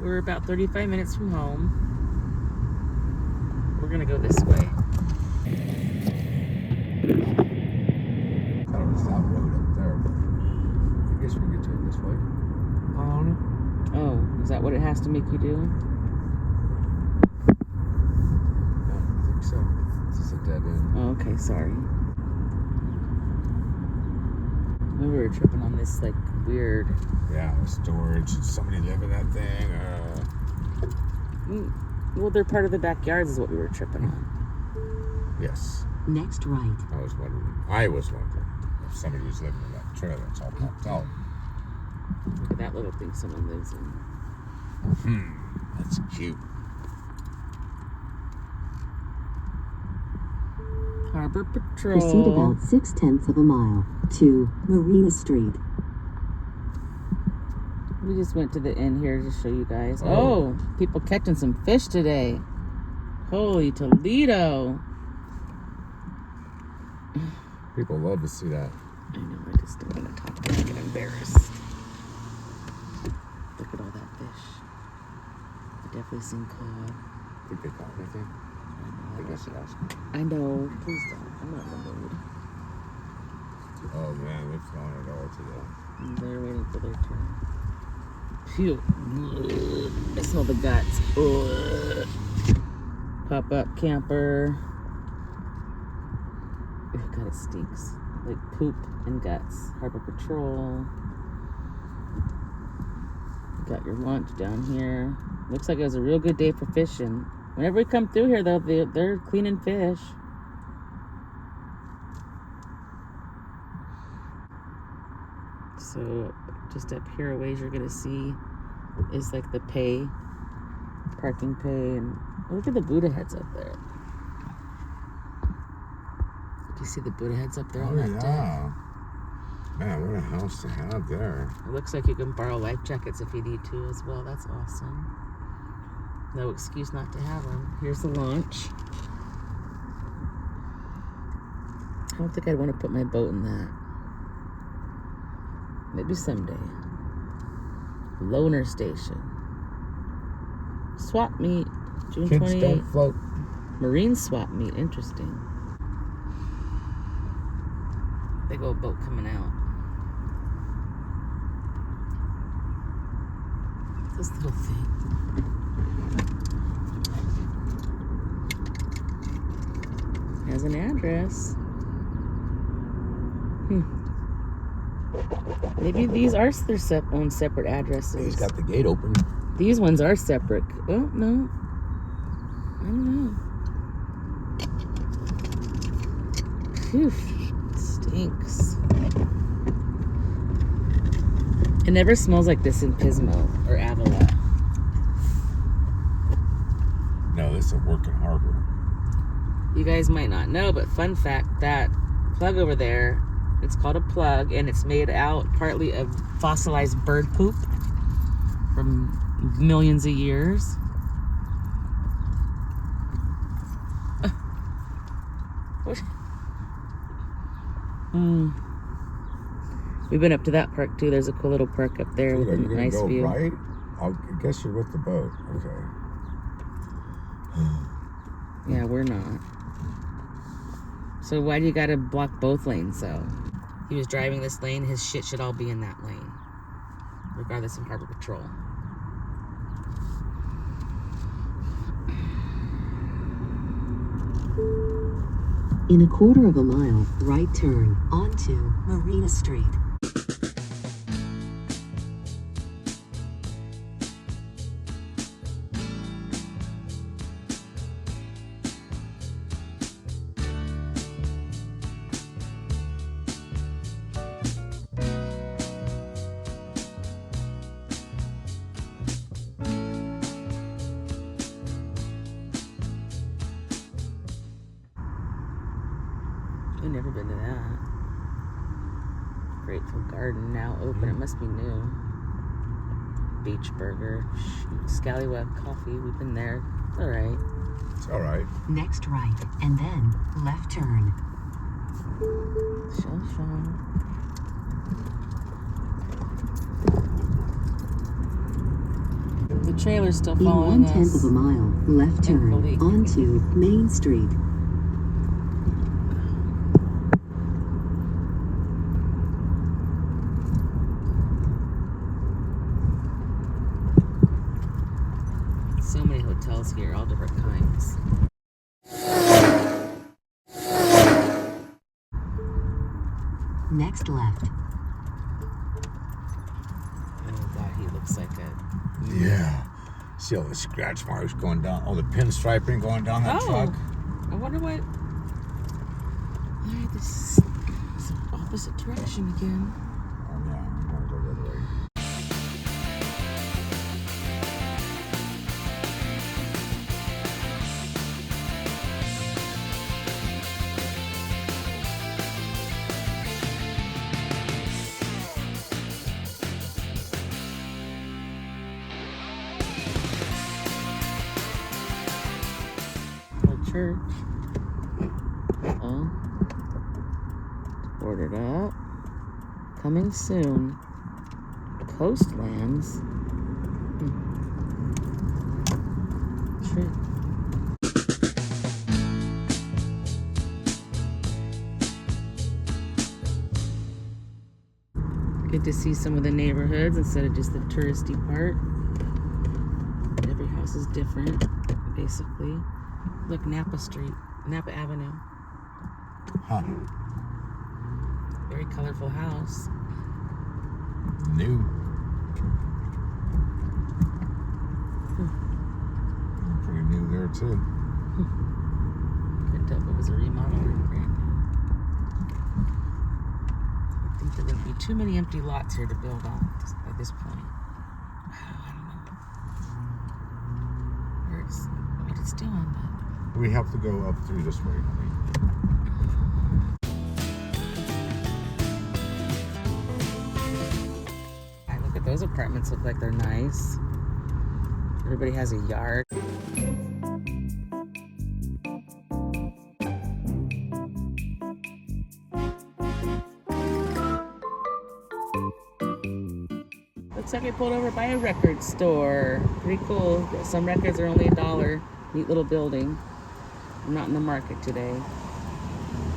We're about 35 minutes from home. We're gonna go this way. Kind of a stop road up there. I guess we could turn this way. Oh, is that what it has to make you do? No, I think so. It's just a dead end. Oh, okay, sorry. We were tripping on this like weird. Yeah, storage. Somebody live in that thing. Well, they're part of the backyards, is what we were tripping on. Yes. Next right. I was wondering if somebody was living in that trailer. It's all popped out. Look at that little thing someone lives in. That's cute. Harbor Patrol. Proceed about 6/10 of a mile to Marina Street. We just went to the inn here to show you guys. Oh, people catching some fish today. Holy Toledo. People love to see that. I know, I just don't want to talk about it. I get embarrassed. Look at all that fish. I've definitely seen cod. Think they caught anything? I think I should ask. I know. Please don't. I'm not in the mood. Oh man, they've thrown it all today. They're waiting for their turn. Phew. I smell the guts. Pop-up camper. Oh God, it stinks. Like poop and guts. Harbor Patrol. You got your lunch down here. Looks like it was a real good day for fishing. Whenever we come through here, though, they're cleaning fish. So, just up here a ways you're going to see is like the parking pay. And look at the Buddha heads up there. Do you see the Buddha heads up there on that deck? Man, what a house to have there. It looks like you can borrow life jackets if you need to as well. That's awesome. No excuse not to have them. Here's the launch. I don't think I'd want to put my boat in that. Maybe someday. Loner Station. Swap meet. June 28th. Kids don't float. Marine swap meet. Interesting. Big old boat coming out. This little thing. Has an address. Maybe these are their own separate addresses. He's got the gate open. These ones are separate. Well, no. I don't know. Phew. Stinks. It never smells like this in Pismo or Avila. No, this is a working harbor. You guys might not know, but fun fact, that plug over there, it's called a plug, and it's made out partly of fossilized bird poop from millions of years. What? We've been up to that park too. There's a cool little park up there with a nice view. Right? I guess you're with the boat. Okay. Yeah, we're not. So why do you gotta block both lanes though? He was driving this lane, his shit should all be in that lane. Regardless of Harbor Patrol. In a quarter of a mile, right turn onto Marina Street. I've never been to that. Grateful Garden now open. It must be new. Beach Burger. Scallywag Coffee. We've been there. It's alright. It's all right. Next right, and then left turn. Shell Shaw. The trailer's still In following 1/10 us. of a mile, left turn Thankfully. onto Main Street. So many hotels here, all different kinds. Next left. Oh God, he looks like a... Yeah. See all the scratch marks going down, all the pinstriping going down that truck. I wonder what... Why this is the opposite direction again. Oh yeah, I'm gonna go the other way. Church. Oh. Ordered up. Coming soon. Coastlands. Trip. Good to see some of the neighborhoods instead of just the touristy part. Every house is different, basically. Look, Napa Avenue. Huh. Very colorful house. New. Pretty new there too. Couldn't tell if it was a remodel or brand new. I think there would be too many empty lots here to build on at this point. I don't know what it's doing, but. We have to go up through this way, honey. Look at those apartments, look like they're nice. Everybody has a yard. Looks like I pulled over by a record store. Pretty cool. Some records are only $1. Neat little building. I'm not in the market today.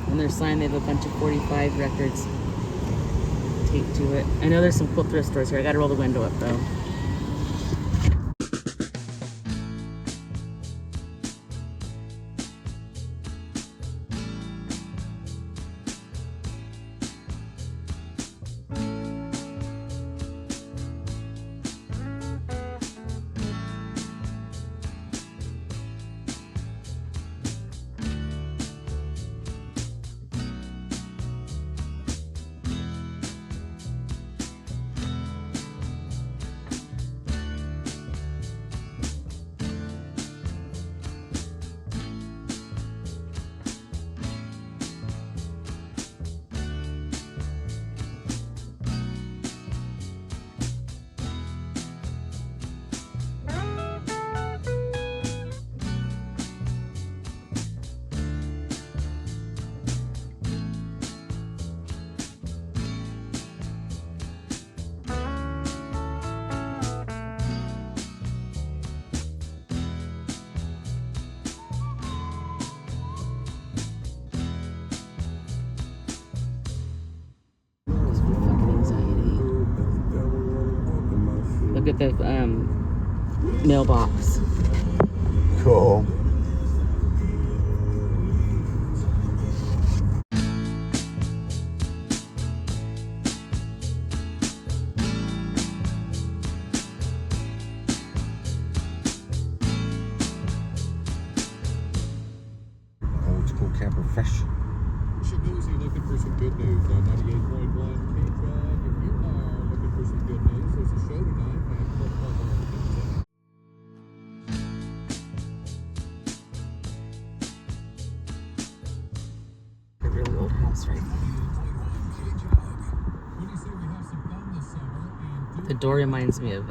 On their sign, they have a bunch of 45 records taped to it. I know there's some cool thrift stores here. I gotta roll the window up though. Look at the mailbox. Cool. Old school camper fresh. Shabuzi looking for some good news on 98.1 K-Drive. If you are looking for some good news, there's a show tonight at Club Pizza. A really old house right there. The door reminds me of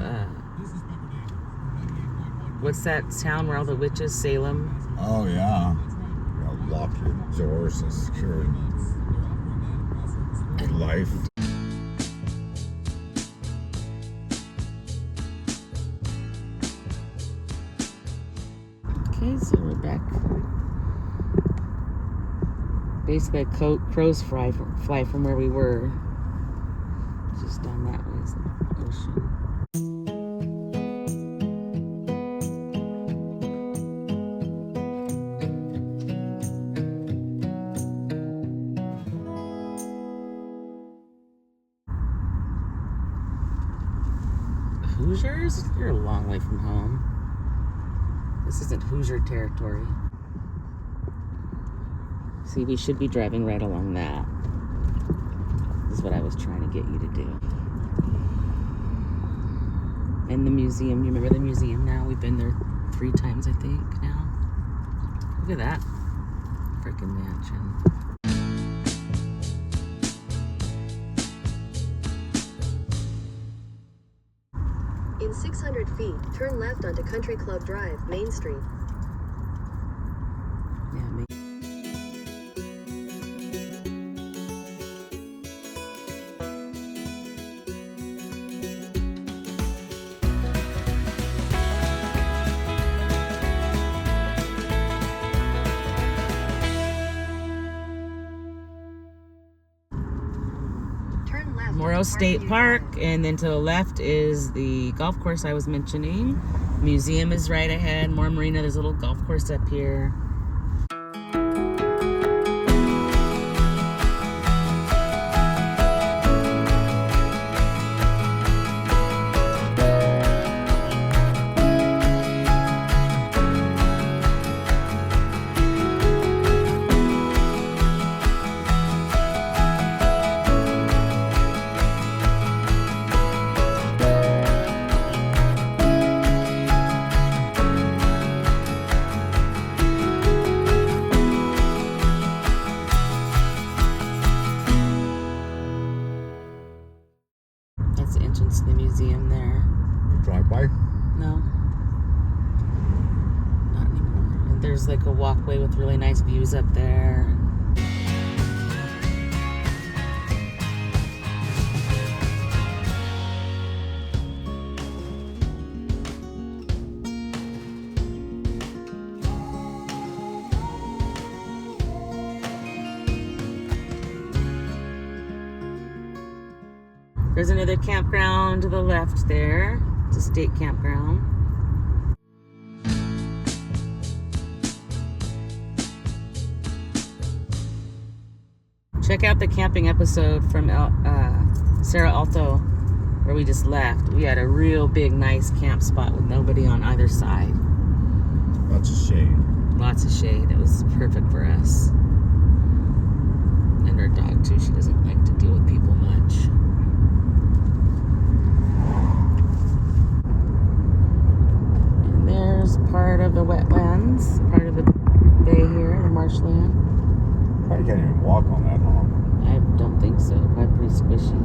what's that town where all the witches? Salem. Oh yeah. You lock your doors and secure your life. Basically, a crow's fly from where we were. Just down that way is the ocean. Hoosiers? You're a long way from home. This isn't Hoosier territory. See, we should be driving right along that. This is what I was trying to get you to do. And the museum. You remember the museum now? We've been there 3 times, I think, now. Look at that freaking mansion. In 600 feet, turn left onto Country Club Drive, Main Street. Yeah, maybe. Turn left. Morro onto State Parkview Park, Drive. and then to the left is the golf course I was mentioning. Museum is right ahead. More marina. There's a little golf course up here. That's the entrance to the museum there. Drive by? No. Not anymore. And there's like a walkway with really nice views up there. There's another campground to the left there. It's a state campground. Check out the camping episode from Cerro Alto where we just left. We had a real big, nice camp spot with nobody on either side. Lots of shade. Lots of shade. It was perfect for us. And our dog too. She doesn't like to deal with people much. And there's part of the wetlands, part of the bay here, the marshland. Probably can't even walk on that, huh? I don't think so. Probably pretty squishy.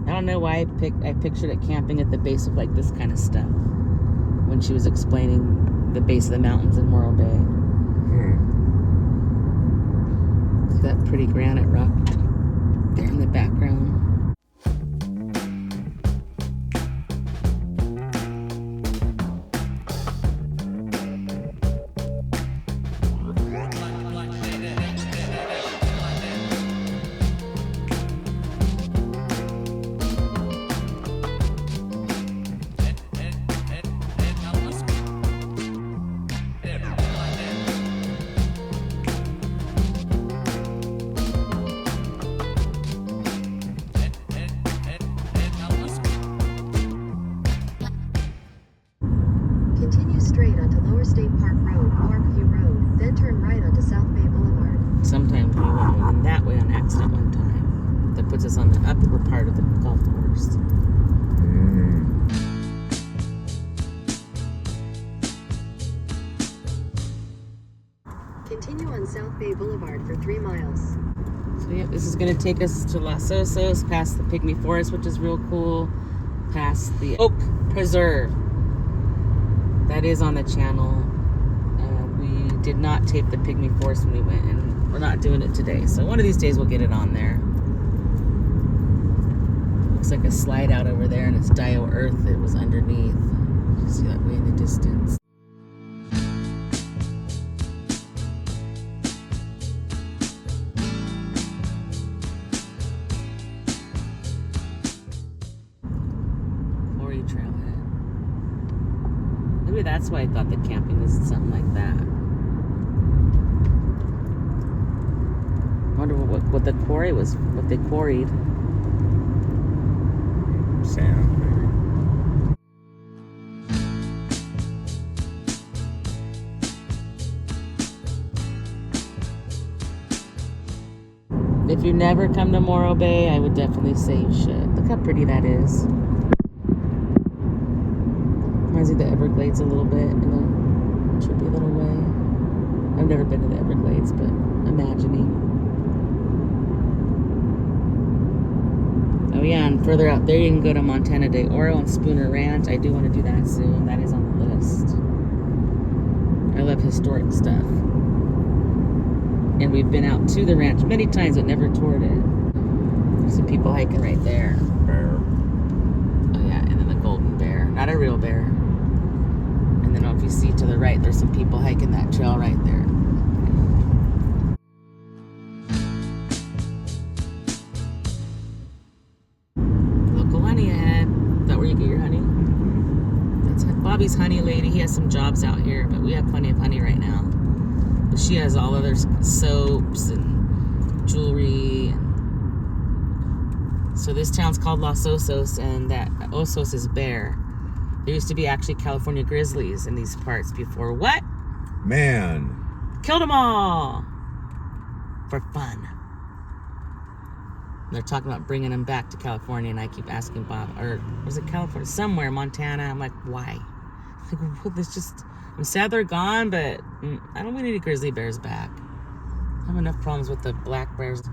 I don't know why I pictured it camping at the base of like this kind of stuff when she was explaining the base of the mountains in Morro Bay. See that pretty granite rock there in the background. Continue straight onto Lower State Park Road, Parkview Road, then turn right onto South Bay Boulevard. Sometimes we went in that way on accident one time. That puts us on the upper part of the golf course. Continue on South Bay Boulevard for 3 miles. So yeah, this is going to take us to Los Osos, past the Pygmy Forest, which is real cool, past the Oak Preserve. That is on the channel. We did not tape the Pygmy Forest when we went, and we're not doing it today. So one of these days we'll get it on there. Looks like a slide out over there, and it's Dio Earth that was underneath. You can see that way in the distance. that's why I thought the camping was something like that. I wonder what the quarry was, what they quarried. Sand, maybe. If you never come to Morro Bay, I would definitely say you should. Look how pretty that is. Reminds me of the Everglades a little bit in a trippy little way. I've never been to the Everglades, but imagining. Oh yeah, and further out there you can go to Montana de Oro and Spooner Ranch. I do want to do that soon. That is on the list. I love historic stuff. And we've been out to the ranch many times but never toured it. There's some people hiking right there. Bear. Oh yeah, and then the golden bear. Not a real bear. And then if you see to the right, there's some people hiking that trail right there. Local honey ahead. Is that where you get your honey? That's Bobby's honey lady. He has some jobs out here, but we have plenty of honey right now. But she has all other soaps and jewelry. So this town's called Los Osos, and that Osos is bear. There used to be actually California grizzlies in these parts before. What? Man. Killed them all for fun. They're talking about bringing them back to California, and I keep asking Bob, or was it California? Somewhere, Montana. I'm like, why? Like, well, it's just, I'm sad they're gone, but I don't want any grizzly bears back. I have enough problems with the black bears.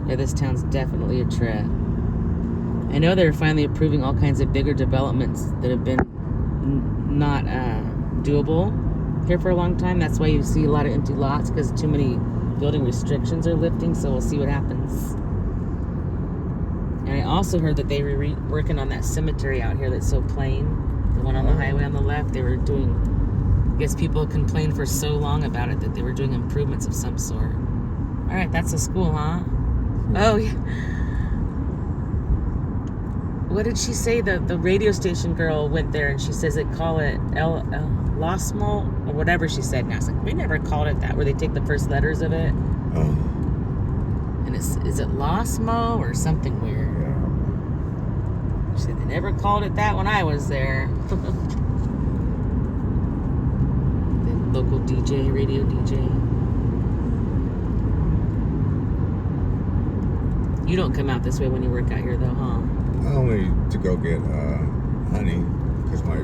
Yeah, this town's definitely a trip. I know they're finally approving all kinds of bigger developments that have been not doable here for a long time. That's why you see a lot of empty lots, because too many building restrictions are lifting, so we'll see what happens. And I also heard that they were working on that cemetery out here that's so plain, the one on the highway on the left. They were doing, I guess people complained for so long about it that they were doing improvements of some sort. All right, that's a school, huh? Oh, yeah. What did she say? The radio station girl went there and she says they call it El Losmo or whatever she said. And I was like, we never called it that, where they take the first letters of it. Oh. And is it Losmo or something weird? Yeah. She said they never called it that when I was there. The local DJ, radio DJ. You don't come out this way when you work out here, though, huh? Only to go get honey, because my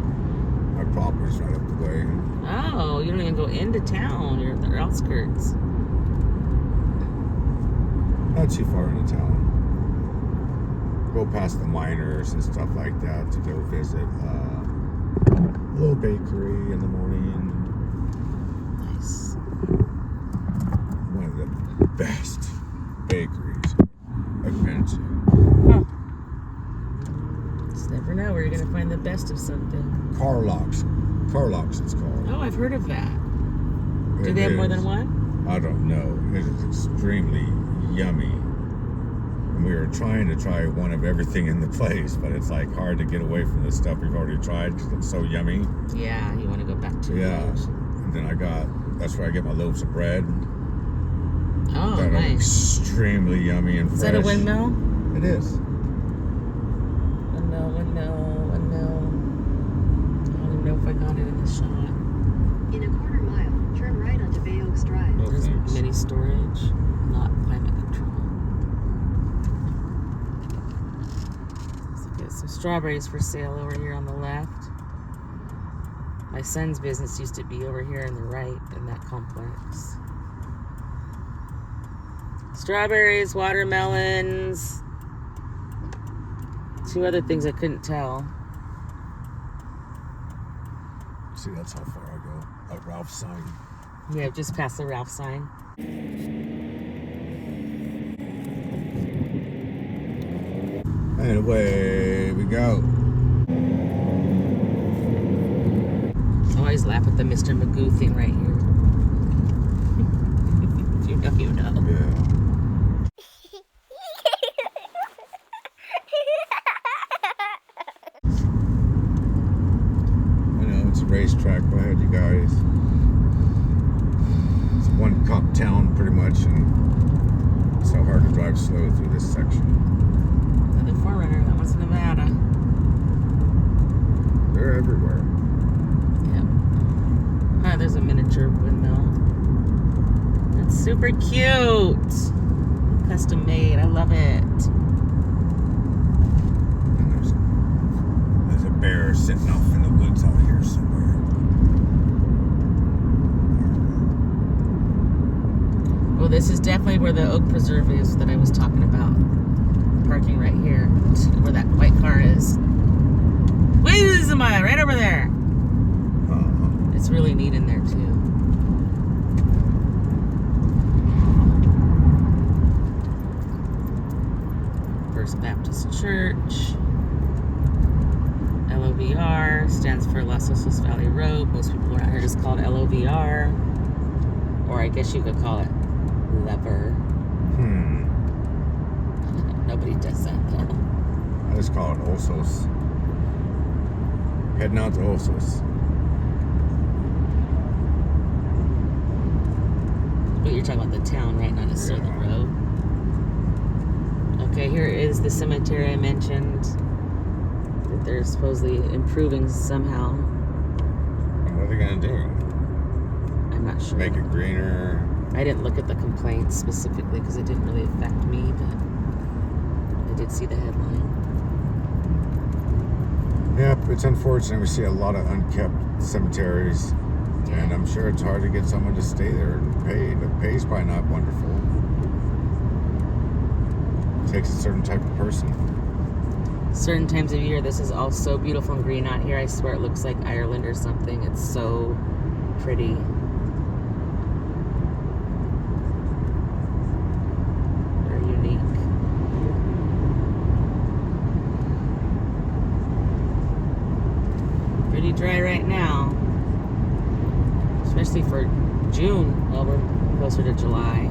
property's right up the way. Oh, you don't even go into town. You're at the outskirts. Not too far into town. Go past the miners and stuff like that to go visit a little bakery in the morning. Nice. One of the best bakeries I've been to. Huh. Just never know where you're going to find the best of something. Carlocks it's called. Oh, I've heard of that. Do It they have more is- than one? I don't know. It is extremely yummy. And we were trying to try one of everything in the place, but it's like hard to get away from the stuff we've already tried because it's so yummy. Yeah, you want to go back to Yeah. it. And then that's where I get my loaves of bread. Oh, that are nice. extremely yummy and fresh. Is that a windmill? It is. Windmill. I don't even know if I got it in the shot. In a quarter mile, turn right onto Bay Oaks Drive. Oh, There's thanks. mini storage, not climate control. Let's look at some strawberries for sale over here on the left. My son's business used to be over here on the right in that complex. Strawberries, watermelons, two other things I couldn't tell. See, that's how far I go. At Ralph's sign. Yeah, just past the Ralph sign. And away we go. I always laugh at the Mr. Magoo thing right here. If you know, you know. Yeah. racetrack. Go ahead, you guys. It's a one cop town, pretty much, and it's so hard to drive slow through this section. The Forerunner, that one's Nevada. They're everywhere. Yep. Ah, there's a miniature windmill. It's super cute. Custom made. I love it. And there's a bear sitting off in the woods out here somewhere. Well, this is definitely where the oak preserve is that I was talking about. Parking right here, where that white car is. Where's am I? Right over there. It's really neat in there too. First Baptist Church. LOVR stands for Los Osos Valley Road. Most people around here just call it LOVR. Or I guess you could call it Lever. Nobody does that though. I just call it Osos. Heading out to Osos. But you're talking about the town, right? Not necessarily the road. Okay, here is the cemetery I mentioned that they're supposedly improving somehow. And what are they gonna do? I'm not sure. Make it greener. I didn't look at the complaints specifically because it didn't really affect me, but I did see the headline. Yep, it's unfortunate. We see a lot of unkept cemeteries, and I'm sure it's hard to get someone to stay there and pay. The pay's probably not wonderful. It takes a certain type of person. Certain times of year, this is all so beautiful and green out here. I swear it looks like Ireland or something. It's so pretty. Very unique. Pretty dry right now. Especially for June. Well, we're closer to July.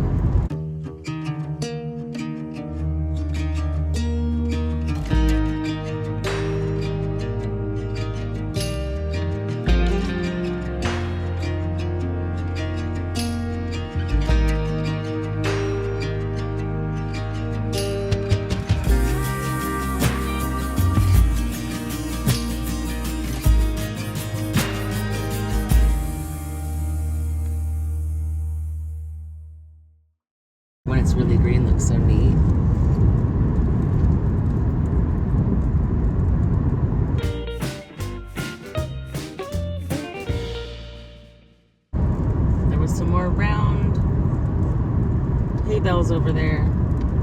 When it's really green, looks so neat. There was some more round hay bales over there.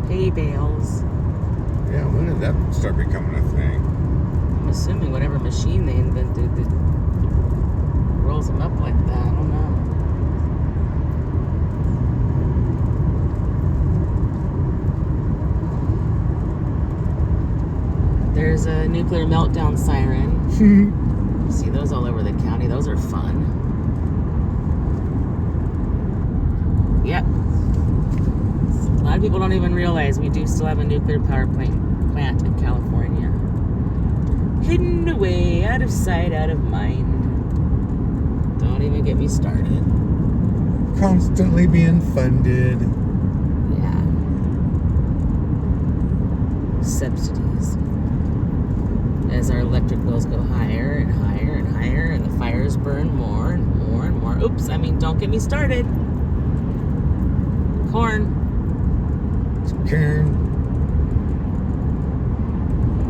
Hay bales. Yeah, when did that start becoming a thing? I'm assuming whatever machine they invented that rolls them up like that. I don't know. There's a nuclear meltdown siren. You see those all over the county. Those are fun. Yep. A lot of people don't even realize we do still have a nuclear power plant in California. Hidden away, out of sight, out of mind. Don't even get me started. Constantly being funded. Yeah. Subsidies. As our electric bills go higher and higher and higher, and the fires burn more and more and more. Oops, don't get me started. Corn. Some Karen.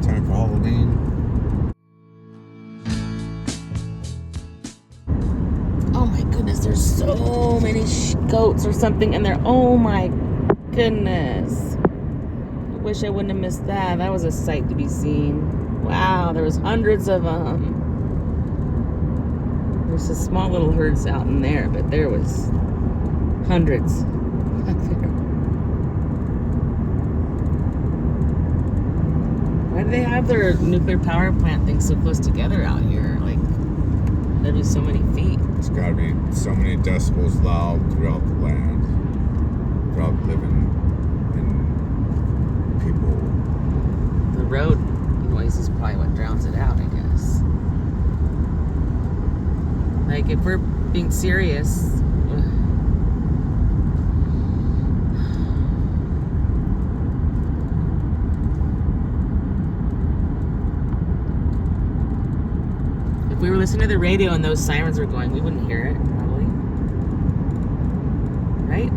Time for Halloween. Oh my goodness, there's so many goats or something in there. Oh my goodness. I wish I wouldn't have missed that. That was a sight to be seen. Wow, there was hundreds of them. There's a small little herds out in there, but there was hundreds back there. Why do they have their nuclear power plant things so close together out here? Like, there'd be so many feet. It's got to be so many decibels loud throughout the land, throughout living and people. The road noise is probably what drowns it out, I guess. Like, if we're being serious, if we were listening to the radio and those sirens were going, we wouldn't hear it, probably. Right?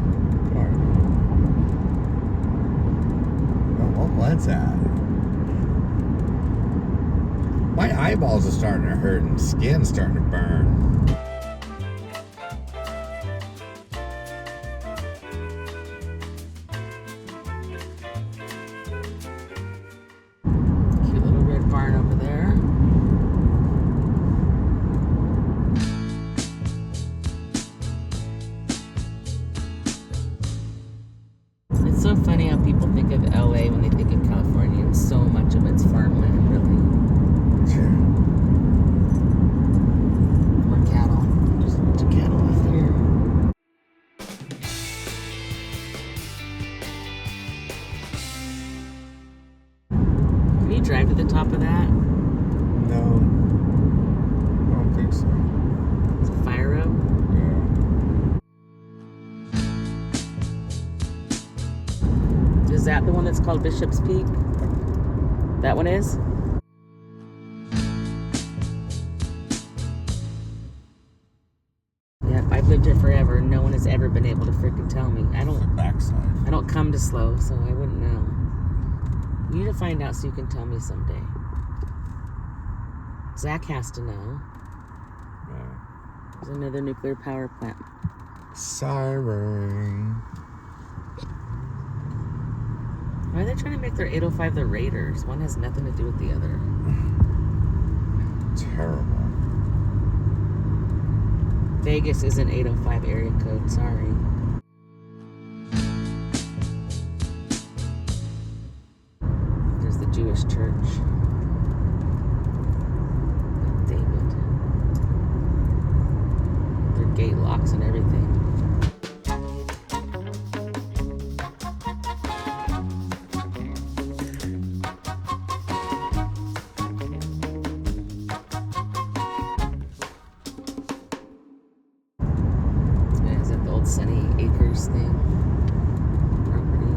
What's that? My eyeballs are starting to hurt and skin's starting to burn. Cute little red barn over there. It's so funny how people think of LA when they think of California, and so much of it's farmland, really. More cattle. Just a bunch of cattle out there. Can you drive to the top of that? No. I don't think so. It's a fire road? Yeah. Is that the one that's called Bishop's Peak? That one is? Yeah, I've lived here forever. No one has ever been able to freaking tell me. I The backside. don't come to Slow, so I wouldn't know. You need to find out so you can tell me someday. Zach has to know. Yeah. There's another nuclear power plant. Siren. Why are they trying to make their 805 the Raiders? One has nothing to do with the other. Terrible. Vegas is an 805 area code, sorry. There's the Jewish church. David. Their gate locks and everything. Is that the old Sunny Acres thing? Property.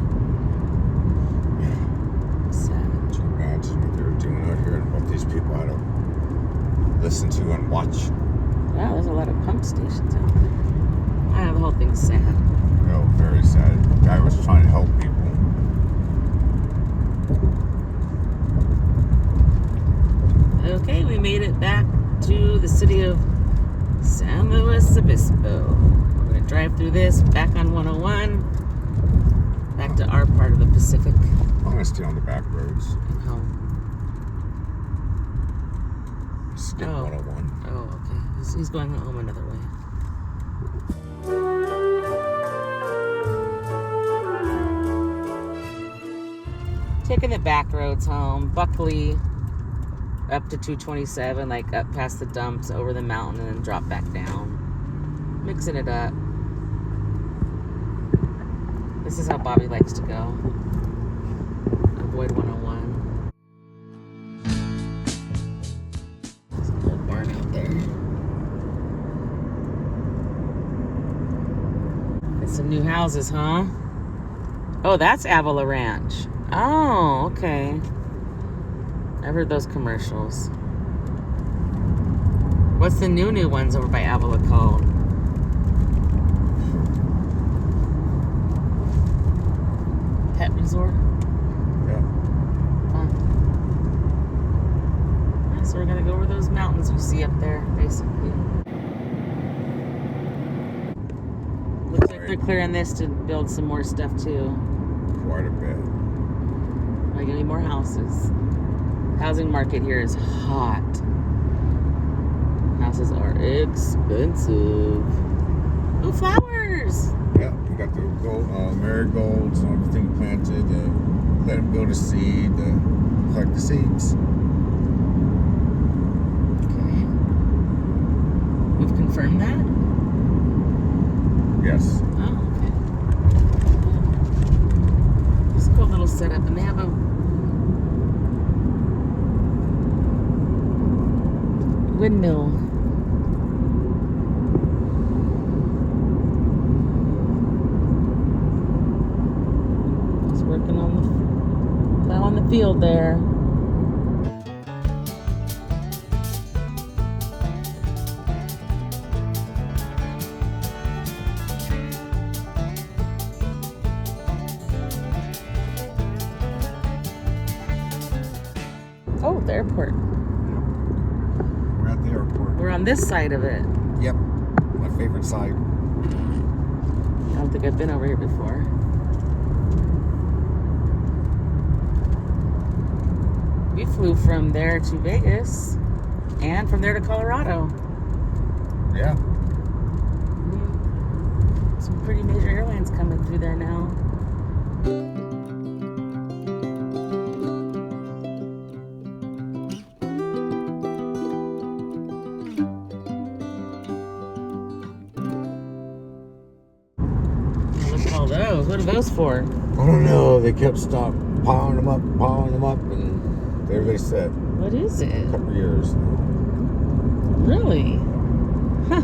Sad. Could you imagine what they were doing out here and what these people had to listen to and watch? Wow, there's a lot of pump stations out there. The whole thing's sad. Oh, very sad. The guy was trying to help people. Okay, we made it back to the city of San Luis Obispo. We're going to drive through this, back on 101, back to our part of the Pacific I'm going to stay on the back roads. and home. Skip Oh. 101. Oh, okay. He's going home another way. Taking the back roads home. Buckley up to 227, like up past the dumps, over the mountain, and then drop back down. Mixing it up. This is how Bobby likes to go. Avoid 101. There's a little barn out there. It's some new houses, huh? Oh, that's Avila Ranch. Oh, okay. I've heard those commercials. What's the new ones over by Avila called? Pet Resort? Yeah. Huh. Yeah, so we're gonna go over those mountains you see up there, basically. Looks like they're clearing this to build some more stuff too. Quite a bit. Like, any more houses. Housing market here is hot. Houses are expensive. Ooh, flowers! Yeah, we got the marigolds and everything planted. Let them go to seed. Collect the seeds. Okay. We've confirmed that? Yes. Oh, okay. It's a cool little setup, and they have a windmill there. Oh, the airport. We're at the airport. We're on this side of it. Yep. My favorite side. I don't think I've been over here before. We flew from there to Vegas and from there to Colorado. Yeah. Some pretty major airlines coming through there now. Look at all those. What are those for? I don't know. They kept piling them up, and there they sit. What is it? A couple of years. Really? Huh.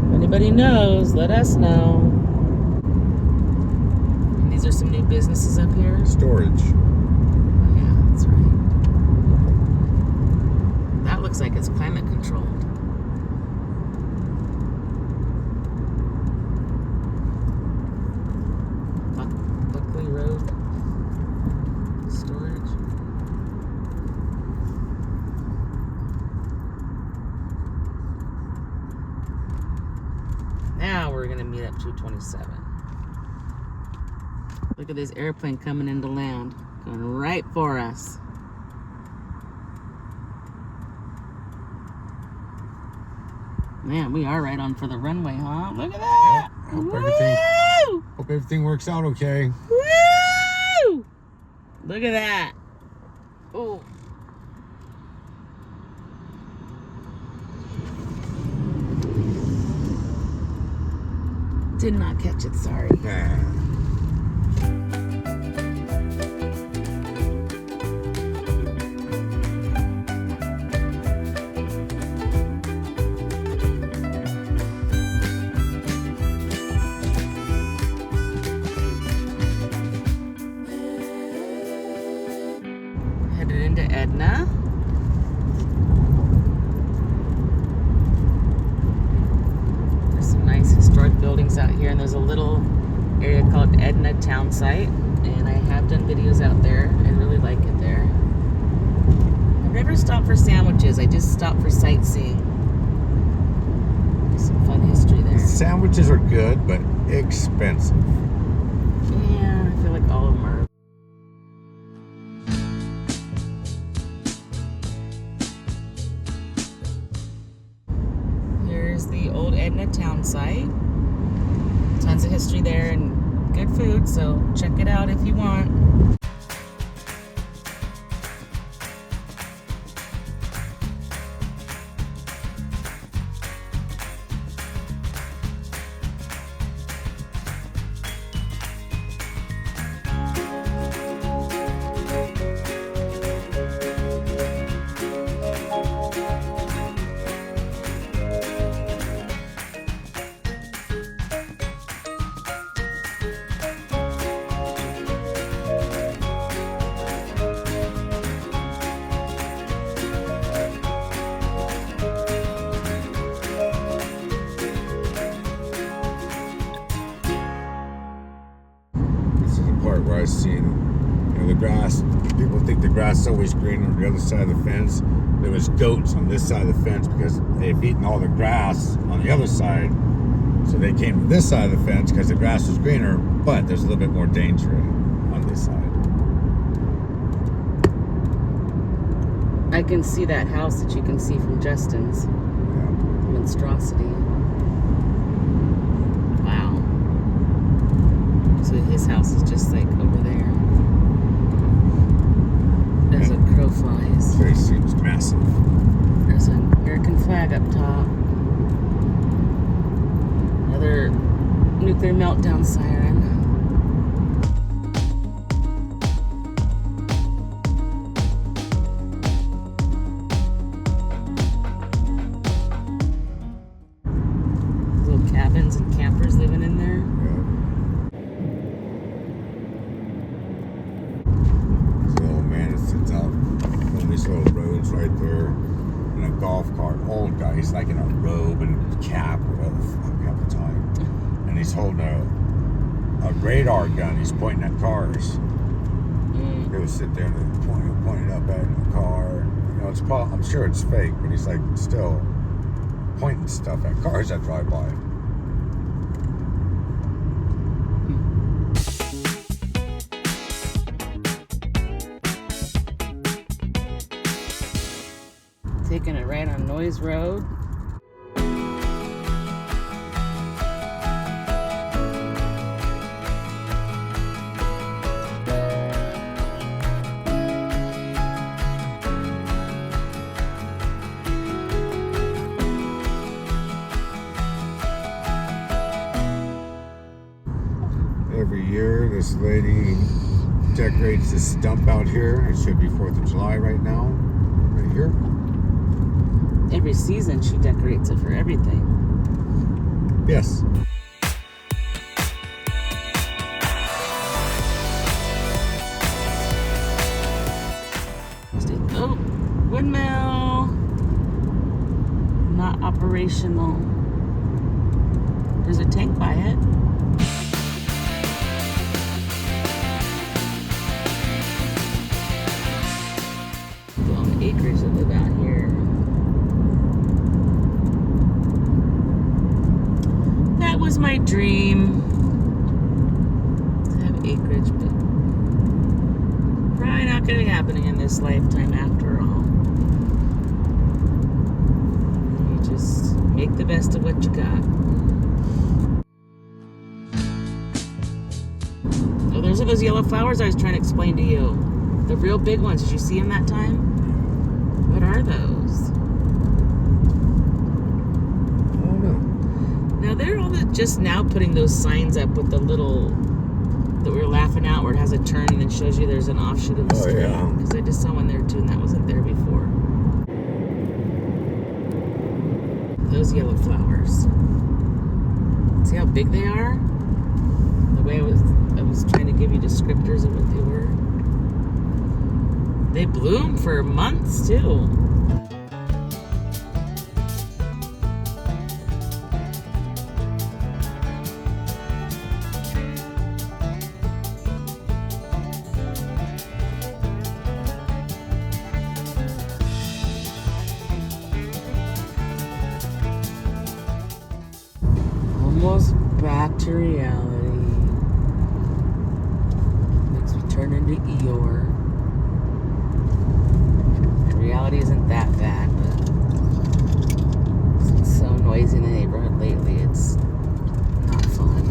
If anybody knows, let us know. And these are some new businesses up here. Storage. Oh, yeah, that's right. That looks like it's climate controlled. Buckley Road storage. Now we're gonna meet up 227. Look at this airplane coming into land, going right for us. Man, we are right on for the runway, huh? Look at that! Yep. Woo! Hope everything works out okay. Woo! Look at that! Oh. Did not catch it, sorry. Headed into Edna. There's some nice historic buildings out here, and there's a little area called Edna Town Site, and I have done videos out there. I really like it there. I've never stopped for sandwiches. I just stopped for sightseeing. There's some fun history there. Sandwiches are good, but expensive. Yeah, I feel like all of them are. Here's the old Edna Town Site. Tons of history there and good food, so check it out if you want. Where I seen, the grass. People think the grass is always green on the other side of the fence. There was goats on this side of the fence because they've eaten all the grass on the other side. So they came to this side of the fence because the grass was greener, but there's a little bit more danger on this side. I can see that house that you can see from Justin's. Yeah. Monstrosity. Wow. So his house is just like over there. As a crow flies. So it seems massive. There's an American flag up top. Another nuclear meltdown siren. Little cabins and campers living in there. Yeah. robe and cap, whatever the fuck half the time. And he's holding a radar gun. He's pointing at cars. He would sit there and point it up at the car. You know, I'm sure it's fake, but he's like still pointing stuff at cars that drive by. Taking it right on Noise Road. Every year, this lady decorates this stump out here. It should be 4th of July right now, right here. Every season she decorates it for everything. Yes. Oh, windmill. Not operational. There's a tank by it. Long acres that live out here. That was my dream. To have acreage, but probably not going to be happening in this lifetime after all. You just make the best of what you got. Oh, those are those yellow flowers I was trying to explain to you. The real big ones. Did you see them that time? What are those? Oh no. Now they're all just now putting those signs up with the little that we were laughing at where it has a turn and then shows you there's an offshoot of a street. Yeah. Because I just saw one there too and that wasn't there before. Those yellow flowers. See how big they are? The way I was trying to give you descriptors of what they were. They bloom for months too. Almost back to reality. Makes me turn into Eeyore. Reality isn't that bad, but it's so noisy in the neighborhood lately, it's not fun.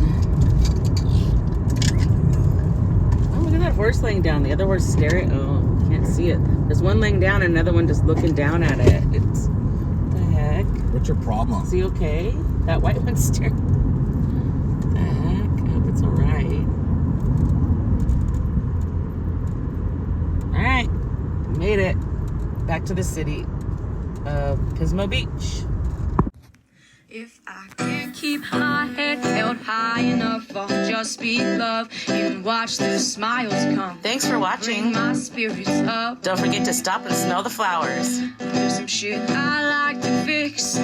Oh, look at that horse laying down. The other horse staring. Oh, can't see it. There's one laying down and another one just looking down at it. It's, what the heck? What's your problem? Is he okay? That white one's staring. What the heck? I hope it's alright. Alright. Made it. Back to the city of Pismo Beach. If I can't keep my head held high enough, I'll just speak love and watch the smiles come. Thanks for Bring watching. my spirits up. Don't forget to stop and smell the flowers. There's some shit I like to fix.